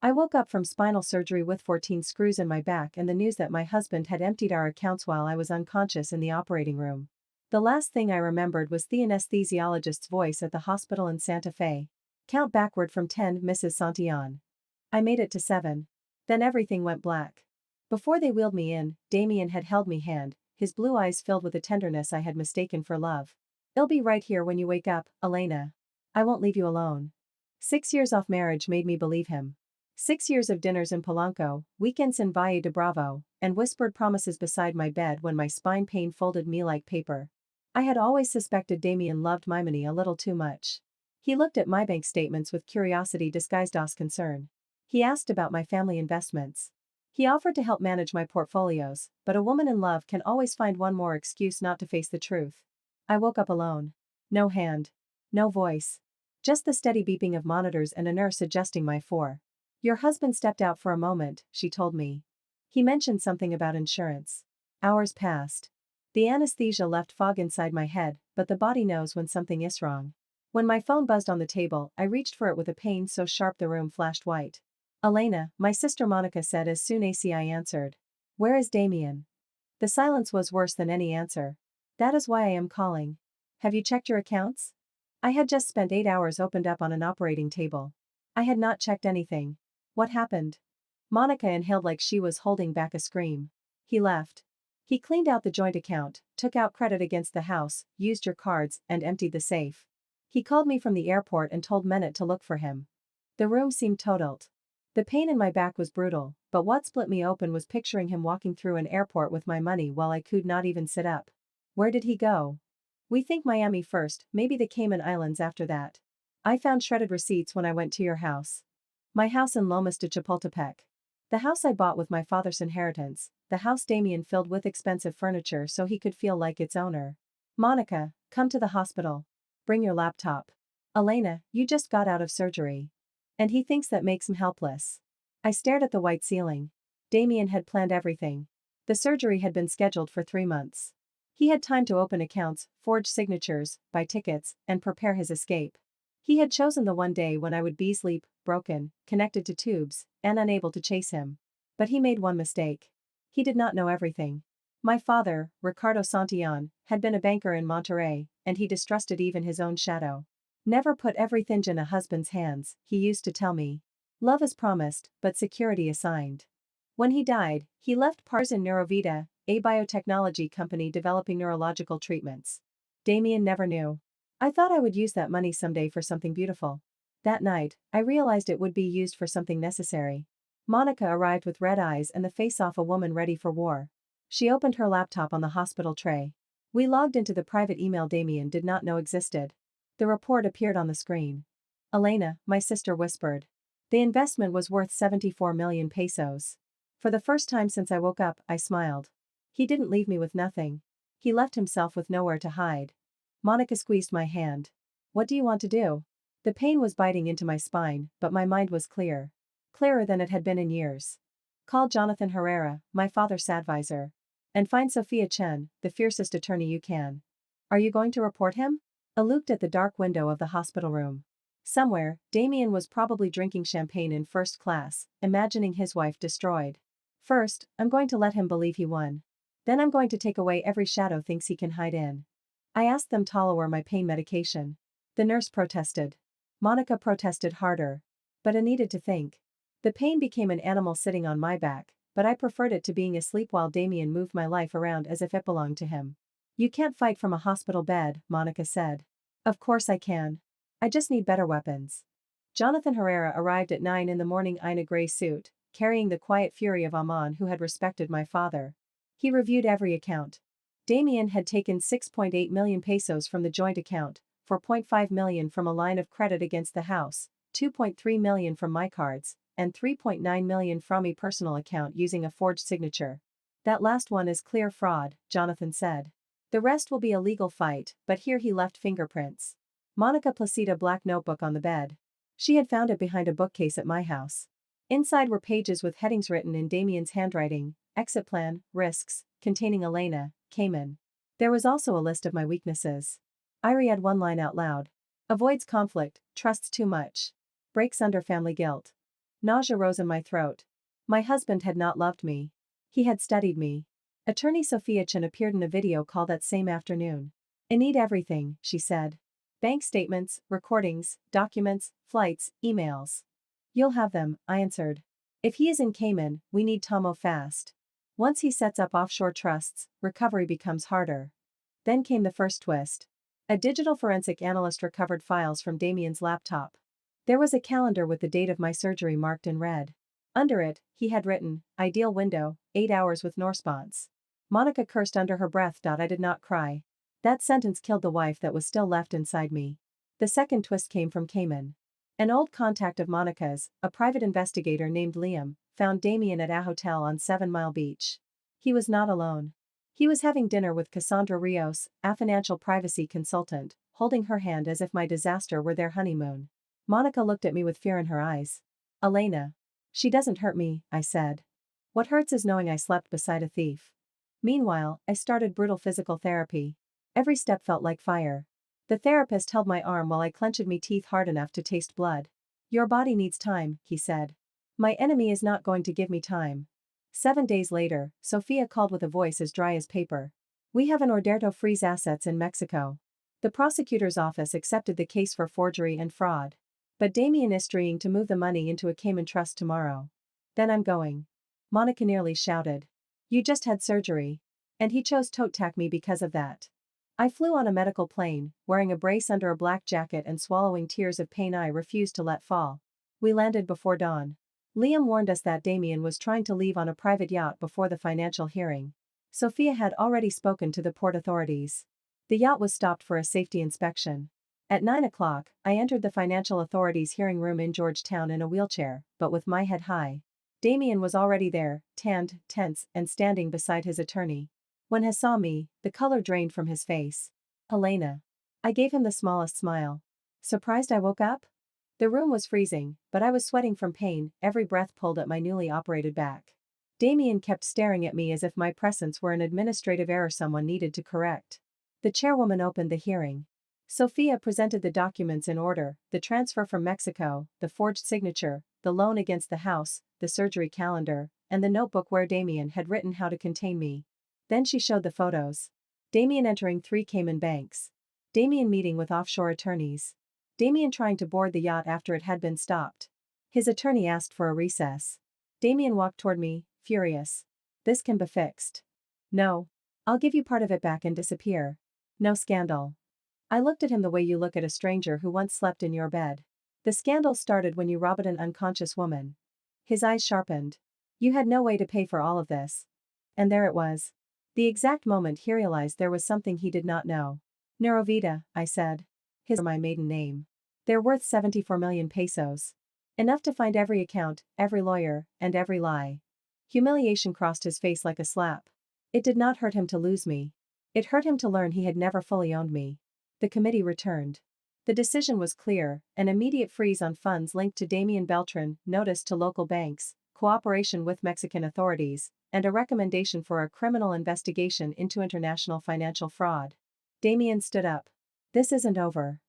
I woke up from spinal surgery with 14 screws in my back and the news that my husband had emptied our accounts while I was unconscious in the operating room. The last thing I remembered was the anesthesiologist's voice at the hospital in Santa Fe. Count backward from 10, Mrs. Santillán. I made it to 7. Then everything went black. Before they wheeled me in, Damien had held me hand, his blue eyes filled with a tenderness I had mistaken for love. "I'll be right here when you wake up, Elena. I won't leave you alone." 6 years off marriage made me believe him. 6 years of dinners in Polanco, weekends in Valle de Bravo, and whispered promises beside my bed when my spine pain folded me like paper. I had always suspected Damien loved my money a little too much. He looked at my bank statements with curiosity disguised as concern. He asked about my family investments. He offered to help manage my portfolios, but a woman in love can always find one more excuse not to face the truth. I woke up alone. No hand. No voice. Just the steady beeping of monitors and a nurse adjusting my four. "Your husband stepped out for a moment," she told me. "He mentioned something about insurance." Hours passed. The anesthesia left fog inside my head, but the body knows when something is wrong. When my phone buzzed on the table, I reached for it with a pain so sharp the room flashed white. "Elena," my sister Monica said as soon as I answered. "Where is Damien?" The silence was worse than any answer. "That is why I am calling. Have you checked your accounts?" I had just spent 8 hours opened up on an operating table. I had not checked anything. What happened? Monica inhaled like she was holding back a scream. "He left. He cleaned out the joint account, took out credit against the house, used your cards, and emptied the safe. He called me from the airport and told Menet to look for him." The room seemed totaled. The pain in my back was brutal, but what split me open was picturing him walking through an airport with my money while I could not even sit up. Where did he go? "We think Miami first, maybe the Cayman Islands after that. I found shredded receipts when I went to your house." My house in Lomas de Chapultepec. The house I bought with my father's inheritance, the house Damien filled with expensive furniture so he could feel like its owner. "Monica, come to the hospital. Bring your laptop. Elena, you just got out of surgery." And he thinks that makes him helpless. I stared at the white ceiling. Damien had planned everything. The surgery had been scheduled for 3 months. He had time to open accounts, forge signatures, buy tickets, and prepare his escape. He had chosen the one day when I would be asleep, broken, connected to tubes, and unable to chase him. But he made one mistake. He did not know everything. My father, Ricardo Santillán, had been a banker in Monterrey, and he distrusted even his own shadow. "Never put everything in a husband's hands," he used to tell me. "Love is promised, but security assigned." When he died, he left partners in Neurovita, a biotechnology company developing neurological treatments. Damien never knew. I thought I would use that money someday for something beautiful. That night, I realized it would be used for something necessary. Monica arrived with red eyes and the face of a woman ready for war. She opened her laptop on the hospital tray. We logged into the private email Damien did not know existed. The report appeared on the screen. "Elena," my sister whispered. "The investment was worth 74 million pesos. For the first time since I woke up, I smiled. He didn't leave me with nothing. He left himself with nowhere to hide." Monica squeezed my hand. "What do you want to do?" The pain was biting into my spine, but my mind was clear. Clearer than it had been in years. "Call Jonathan Herrera, my father's advisor. And find Sophia Chen, the fiercest attorney you can." "Are you going to report him?" I looked at the dark window of the hospital room. Somewhere, Damien was probably drinking champagne in first class, imagining his wife destroyed. "First, I'm going to let him believe he won. Then I'm going to take away every shadow thinks he can hide in." I asked them to lower my pain medication. The nurse protested. Monica protested harder. But I needed to think. The pain became an animal sitting on my back, but I preferred it to being asleep while Damien moved my life around as if it belonged to him. "You can't fight from a hospital bed," Monica said. "Of course I can. I just need better weapons." Jonathan Herrera arrived at 9 in the morning in a gray suit, carrying the quiet fury of a man who had respected my father. He reviewed every account. Damien had taken 6.8 million pesos from the joint account, 4.5 million from a line of credit against the house, 2.3 million from my cards, and 3.9 million from a personal account using a forged signature. "That last one is clear fraud," Jonathan said. "The rest will be a legal fight, but here he left fingerprints." Monica placed a black notebook on the bed. She had found it behind a bookcase at my house. Inside were pages with headings written in Damien's handwriting: exit plan, risks, containing Elena, Cayman. There was also a list of my weaknesses. I read one line out loud. "Avoids conflict, trusts too much. Breaks under family guilt." Nausea rose in my throat. My husband had not loved me. He had studied me. Attorney Sophia Chen appeared in a video call that same afternoon. I need everything, she said. Bank statements, recordings, documents, flights, emails. You'll have them, I answered. If he is in Cayman, we need Tomo fast. Once he sets up offshore trusts, recovery becomes harder. Then came the first twist. A digital forensic analyst recovered files from Damien's laptop. There was a calendar with the date of my surgery marked in red. Under it, he had written, ideal window, 8 hours with no response. Monica cursed under her breath. I did not cry. That sentence killed the wife that was still left inside me. The second twist came from Cayman. An old contact of Monica's, a private investigator named Liam, found Damien at a hotel on 7 Mile Beach. He was not alone. He was having dinner with Cassandra Rios, a financial privacy consultant, holding her hand as if my disaster were their honeymoon. Monica looked at me with fear in her eyes. Elena. She doesn't hurt me, I said. What hurts is knowing I slept beside a thief. Meanwhile, I started brutal physical therapy. Every step felt like fire. The therapist held my arm while I clenched my teeth hard enough to taste blood. Your body needs time, he said. My enemy is not going to give me time. 7 days later, Sophia called with a voice as dry as paper. We have an order to freeze assets in Mexico. The prosecutor's office accepted the case for forgery and fraud. But Damien is trying to move the money into a Cayman trust tomorrow. Then I'm going. Monica nearly shouted. You just had surgery. And he chose to attack me because of that. I flew on a medical plane, wearing a brace under a black jacket and swallowing tears of pain I refused to let fall. We landed before dawn. Liam warned us that Damien was trying to leave on a private yacht before the financial hearing. Sophia had already spoken to the port authorities. The yacht was stopped for a safety inspection. At 9 o'clock, I entered the financial authorities' hearing room in Georgetown in a wheelchair, but with my head high. Damien was already there, tanned, tense, and standing beside his attorney. When he saw me, the color drained from his face. Helena. I gave him the smallest smile. Surprised I woke up? The room was freezing, but I was sweating from pain, every breath pulled at my newly operated back. Damien kept staring at me as if my presence were an administrative error someone needed to correct. The chairwoman opened the hearing. Sophia presented the documents in order, the transfer from Mexico, the forged signature, the loan against the house, the surgery calendar, and the notebook where Damien had written how to contain me. Then she showed the photos. Damien entering 3 Cayman banks. Damien meeting with offshore attorneys. Damien trying to board the yacht after it had been stopped. His attorney asked for a recess. Damien walked toward me, furious. This can be fixed. No. I'll give you part of it back and disappear. No scandal. I looked at him the way you look at a stranger who once slept in your bed. The scandal started when you robbed an unconscious woman. His eyes sharpened. You had no way to pay for all of this. And there it was. The exact moment he realized there was something he did not know. Neurovita, I said. His my maiden name. They're worth 74 million pesos. Enough to find every account, every lawyer, and every lie. Humiliation crossed his face like a slap. It did not hurt him to lose me. It hurt him to learn he had never fully owned me. The committee returned. The decision was clear, an immediate freeze on funds linked to Damien Beltran, notice to local banks, cooperation with Mexican authorities, and a recommendation for a criminal investigation into international financial fraud. Damien stood up. This isn't over.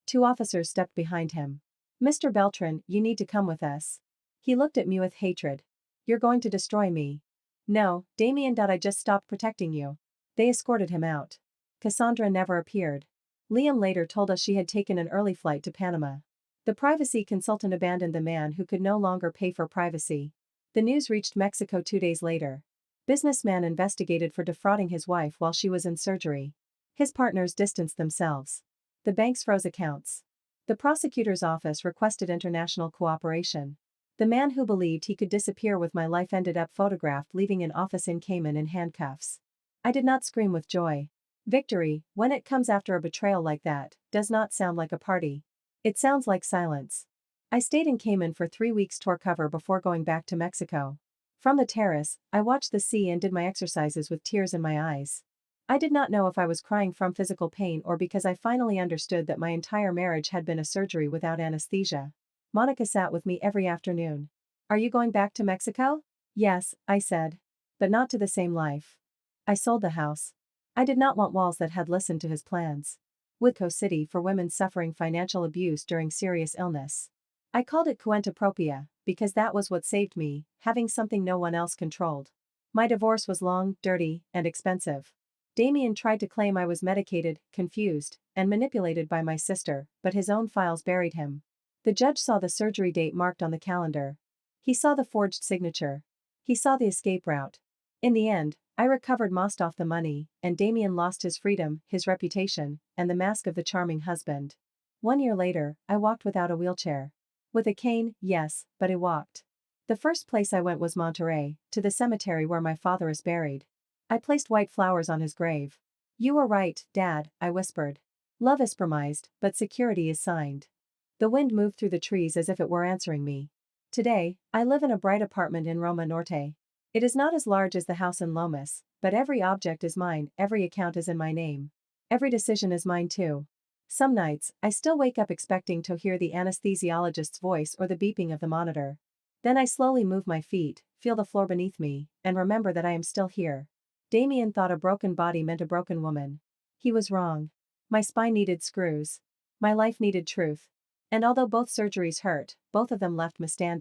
2 officers stepped behind him. Mr. Beltran, you need to come with us. He looked at me with hatred. You're going to destroy me. No, Damien. I just stopped protecting you. They escorted him out. Cassandra never appeared. Liam later told us she had taken an early flight to Panama. The privacy consultant abandoned the man who could no longer pay for privacy. The news reached Mexico 2 days later. Businessman investigated for defrauding his wife while she was in surgery. His partners distanced themselves. The banks froze accounts. The prosecutor's office requested international cooperation. The man who believed he could disappear with my life ended up photographed leaving an office in Cayman in handcuffs. I did not scream with joy. Victory, when it comes after a betrayal like that, does not sound like a party. It sounds like silence. I stayed in Cayman for 3 weeks tour cover before going back to Mexico. From the terrace, I watched the sea and did my exercises with tears in my eyes. I did not know if I was crying from physical pain or because I finally understood that my entire marriage had been a surgery without anesthesia. Monica sat with me every afternoon. Are you going back to Mexico? Yes, I said. But not to the same life. I sold the house. I did not want walls that had listened to his plans. Mexico City for women suffering financial abuse during serious illness. I called it cuentapropia, because that was what saved me, having something no one else controlled. My divorce was long, dirty, and expensive. Damien tried to claim I was medicated, confused, and manipulated by my sister, but his own files buried him. The judge saw the surgery date marked on the calendar. He saw the forged signature. He saw the escape route. In the end, I recovered most of the money, and Damien lost his freedom, his reputation, and the mask of the charming husband. 1 year later, I walked without a wheelchair. With a cane, yes, but I walked. The first place I went was Monterey, to the cemetery where my father is buried. I placed white flowers on his grave. You were right, Dad, I whispered. Love is promised, but security is signed. The wind moved through the trees as if it were answering me. Today, I live in a bright apartment in Roma Norte. It is not as large as the house in Lomas, but every object is mine, every account is in my name. Every decision is mine too. Some nights, I still wake up expecting to hear the anesthesiologist's voice or the beeping of the monitor. Then I slowly move my feet, feel the floor beneath me, and remember that I am still here. Damien thought a broken body meant a broken woman. He was wrong. My spine needed screws. My life needed truth. And although both surgeries hurt, both of them left me standing.